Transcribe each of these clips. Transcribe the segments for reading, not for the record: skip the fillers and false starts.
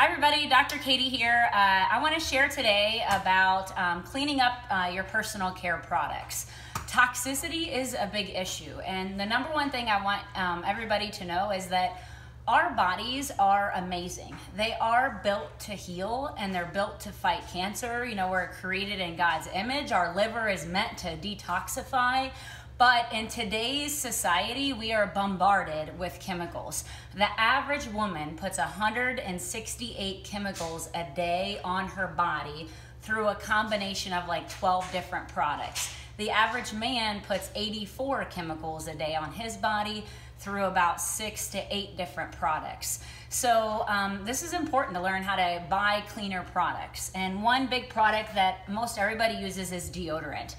Hi everybody, Dr. Katie here. I want to share today about cleaning up your personal care products. Toxicity is a big issue, and the number one thing I want everybody to know is that our bodies are amazing. They are built to heal and they're built to fight cancer. You know, we're created in God's image. Our liver is meant to detoxify. But in today's society, we are bombarded with chemicals. The average woman puts 168 chemicals a day on her body through a combination of like 12 different products. The average man puts 84 chemicals a day on his body through about 6 to 8 different products. So this is important to learn how to buy cleaner products. And one big product that most everybody uses is deodorant.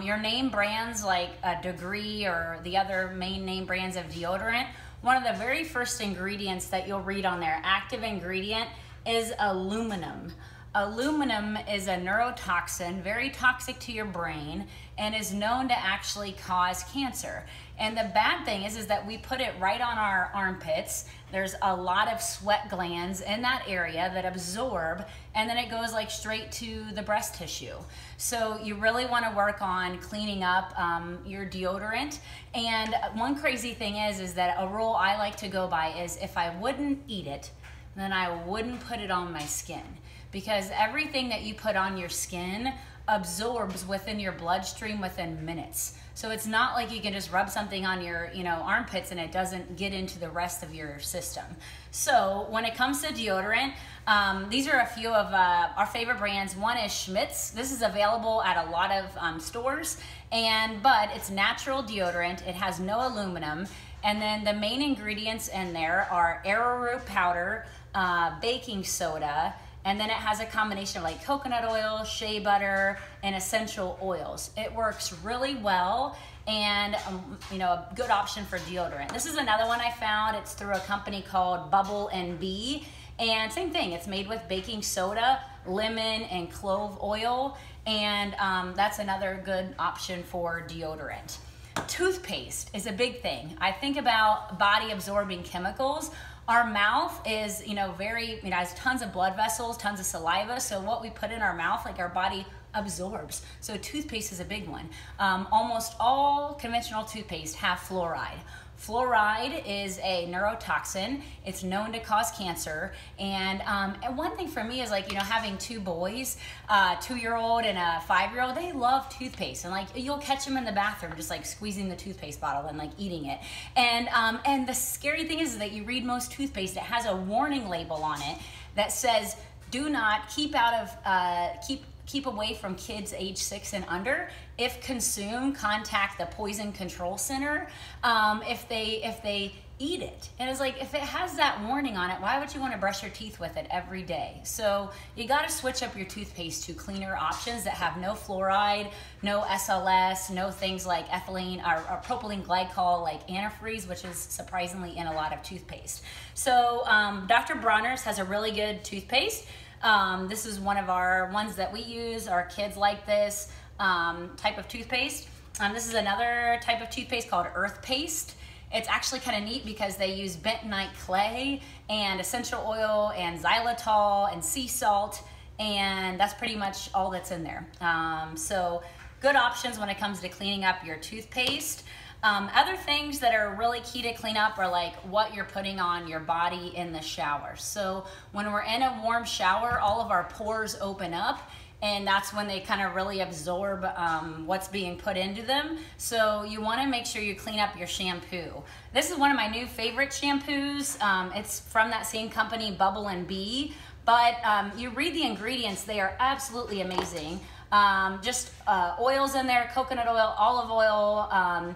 Your name brands like Degree or the other main name brands of deodorant, one of the very first ingredients that you'll read on their active ingredient is aluminum. Aluminum is a neurotoxin, very toxic to your brain, and is known to actually cause cancer. And the bad thing is that we put it right on our armpits. There's a lot of sweat glands in that area that absorb, and then it goes like straight to the breast tissue. So you really want to work on cleaning up your deodorant. And one crazy thing is that a rule I like to go by is if I wouldn't eat it, then I wouldn't put it on my skin. Because everything that you put on your skin absorbs within your bloodstream within minutes. So it's not like you can just rub something on your armpits and it doesn't get into the rest of your system. So when it comes to deodorant, these are a few of our favorite brands. One is Schmidt's. This is available at a lot of stores, but it's natural deodorant. It has no aluminum. And then the main ingredients in there are arrowroot powder, baking soda, and then it has a combination of like coconut oil, shea butter, and essential oils. It works really well and a good option for deodorant. This is another one I found. It's through a company called Bubble and Bee. And same thing, it's made with baking soda, lemon, and clove oil. And that's another good option for deodorant. Toothpaste is a big thing. I think about body absorbing chemicals. Our mouth is, has tons of blood vessels, tons of saliva. So what we put in our mouth, like our body absorbs. So toothpaste is a big one. Almost all conventional toothpaste have fluoride. Fluoride is a neurotoxin. It's known to cause cancer. And one thing for me is having two boys, a 2-year-old and a 5-year-old, they love toothpaste. And you'll catch them in the bathroom just squeezing the toothpaste bottle and eating it. And the scary thing is that you read most toothpaste, it has a warning label on it that says, do not keep away from kids age 6 and under. If consumed, contact the Poison Control Center if they eat it. And it's if it has that warning on it, why would you want to brush your teeth with it every day? So you got to switch up your toothpaste to cleaner options that have no fluoride, no SLS, no things like ethylene or propylene glycol like antifreeze, which is surprisingly in a lot of toothpaste. So Dr. Bronner's has a really good toothpaste. This is one of our ones that we use. Our kids like this type of toothpaste. This is another type of toothpaste called Earth Paste. It's actually kind of neat because they use bentonite clay and essential oil and xylitol and sea salt, and that's pretty much all that's in there. So good options when it comes to cleaning up your toothpaste. Other things that are really key to clean up are what you're putting on your body in the shower. So when we're in a warm shower, all of our pores open up, and that's when they kind of really absorb what's being put into them. So you want to make sure you clean up your shampoo. This is one of my new favorite shampoos. It's from that same company, Bubble and Bee. But you read the ingredients, they are absolutely amazing. Just oils in there, coconut oil, olive oil,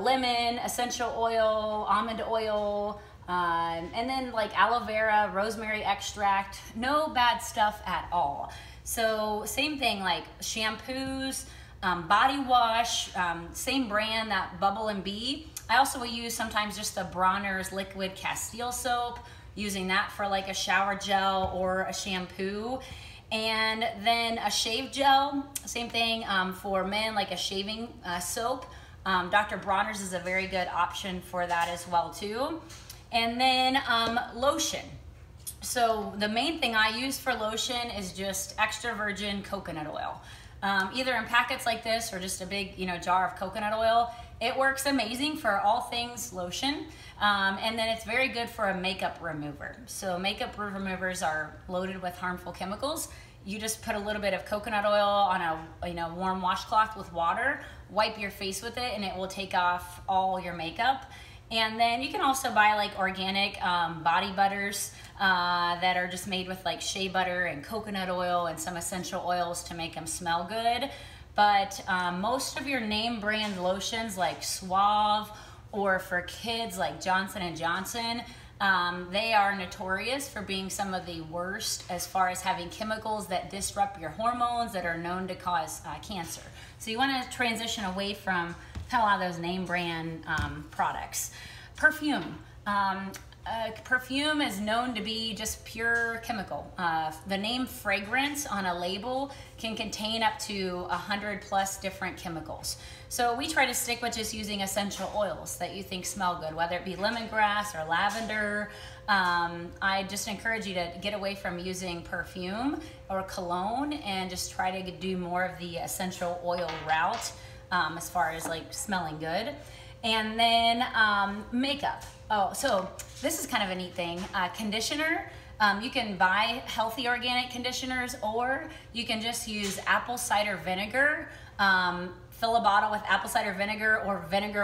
lemon, essential oil, almond oil, and then aloe vera, rosemary extract, no bad stuff at all. So same thing shampoos, body wash, same brand, that Bubble and Bee. I also will use sometimes just the Bronner's liquid Castile soap, using that for a shower gel or a shampoo. And then a shave gel, same thing for men, a shaving soap. Dr. Bronner's is a very good option for that as well too. And then lotion. So the main thing I use for lotion is just extra virgin coconut oil. Either in packets like this or just a big, jar of coconut oil. It works amazing for all things lotion. And then it's very good for a makeup remover. So makeup removers are loaded with harmful chemicals. You just put a little bit of coconut oil on a warm washcloth with water, wipe your face with it, and it will take off all your makeup. And then you can also buy like organic body butters that are just made with like shea butter and coconut oil and some essential oils to make them smell good. But most of your name brand lotions like Suave, or for kids like Johnson & Johnson, they are notorious for being some of the worst as far as having chemicals that disrupt your hormones that are known to cause cancer. So you want to transition away from kind of a lot of those name brand products. Perfume. Perfume is known to be just pure chemical. The name fragrance on a label can contain up to 100+ different chemicals. So we try to stick with just using essential oils that you think smell good, whether it be lemongrass or lavender. I just encourage you to get away from using perfume or cologne and just try to do more of the essential oil route as far as like smelling good. And then makeup. Oh, so this is kind of a neat thing. Conditioner, you can buy healthy organic conditioners, or you can just use apple cider vinegar. Fill a bottle with apple cider vinegar or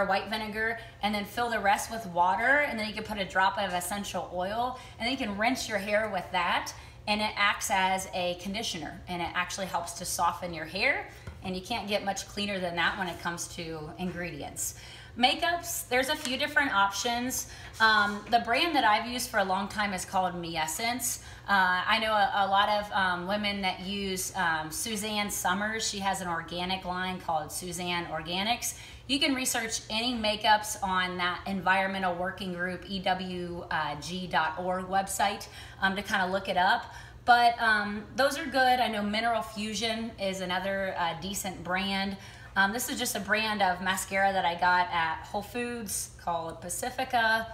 white vinegar, and then fill the rest with water, and then you can put a drop of essential oil, and then you can rinse your hair with that, and it acts as a conditioner, and it actually helps to soften your hair, and you can't get much cleaner than that when it comes to ingredients. Makeups, there's a few different options. The brand that I've used for a long time is called Me Essence. I know a lot of women that use Suzanne Summers. She has an organic line called Suzanne Organics. You can research any makeups on that Environmental Working Group, EWG.org website to kind of look it up. But those are good. I know Mineral Fusion is another decent brand. This is just a brand of mascara that I got at Whole Foods called Pacifica.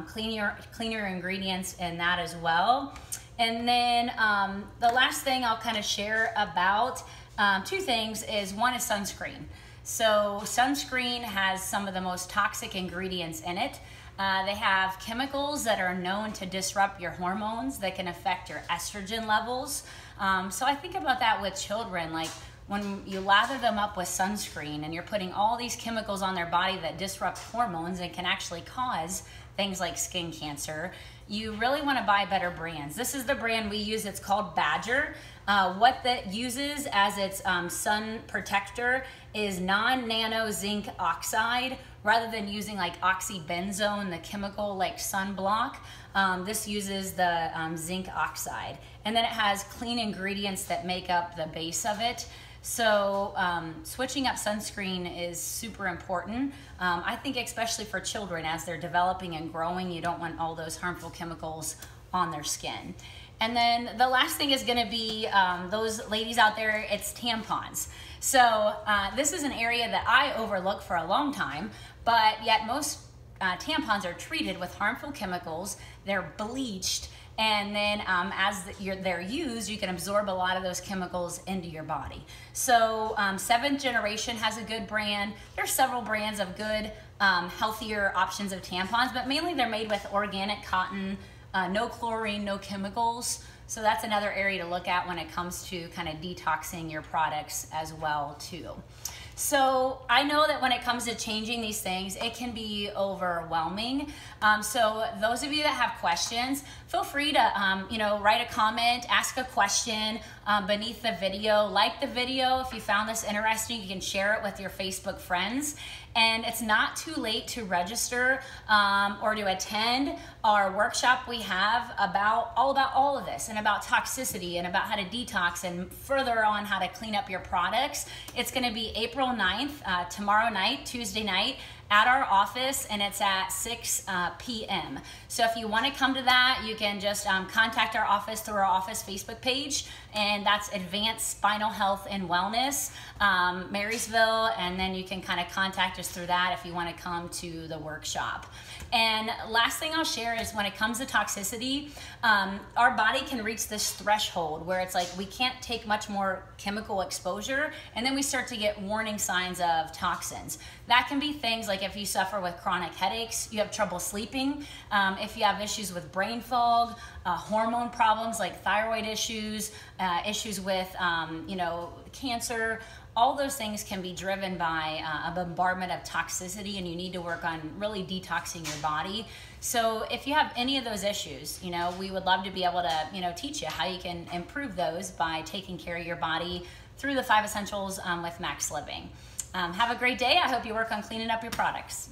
Cleaner ingredients in that as well. And then the last thing I'll kind of share about two things is, one is sunscreen. So sunscreen has some of the most toxic ingredients in it. They have chemicals that are known to disrupt your hormones that can affect your estrogen levels. So I think about that with children, like when you lather them up with sunscreen and you're putting all these chemicals on their body that disrupt hormones and can actually cause things like skin cancer, you really want to buy better brands. This is the brand we use. It's called Badger. What that uses as its sun protector is non-nano zinc oxide, rather than using like oxybenzone, the chemical like sunblock. This uses the zinc oxide, and then it has clean ingredients that make up the base of it. So switching up sunscreen is super important. I think especially for children as they're developing and growing, you don't want all those harmful chemicals on their skin. And then the last thing is gonna be those ladies out there, it's tampons. So this is an area that I overlooked for a long time, but yet most tampons are treated with harmful chemicals. They're bleached, and then as they're used, you can absorb a lot of those chemicals into your body. So 7th Generation has a good brand. There's several brands of good, healthier options of tampons, but mainly they're made with organic cotton, no chlorine, no chemicals. So that's another area to look at when it comes to kind of detoxing your products as well too. So I know that when it comes to changing these things, it can be overwhelming. So those of you that have questions, feel free to write a comment, ask a question beneath the video. Like the video. If you found this interesting, you can share it with your Facebook friends. And it's not too late to register or to attend our workshop we have all about all of this, and about toxicity, and about how to detox, and further on how to clean up your products. It's going to be April 9th, tomorrow night, Tuesday night, at our office, and it's at 6 p.m. So if you want to come to that, you can just contact our office through our office Facebook page, and that's Advanced Spinal Health and Wellness, Marysville, and then you can kind of contact us through that if you want to come to the workshop. And last thing I'll share is when it comes to toxicity, our body can reach this threshold where it's like we can't take much more chemical exposure, and then we start to get warning signs of toxins. That can be things like if you suffer with chronic headaches, you have trouble sleeping, if you have issues with brain fog, hormone problems like thyroid issues, issues with cancer. All those things can be driven by a bombardment of toxicity, and you need to work on really detoxing your body. So if you have any of those issues, we would love to be able to, teach you how you can improve those by taking care of your body through the 5 essentials with Max Living. Have a great day. I hope you work on cleaning up your products.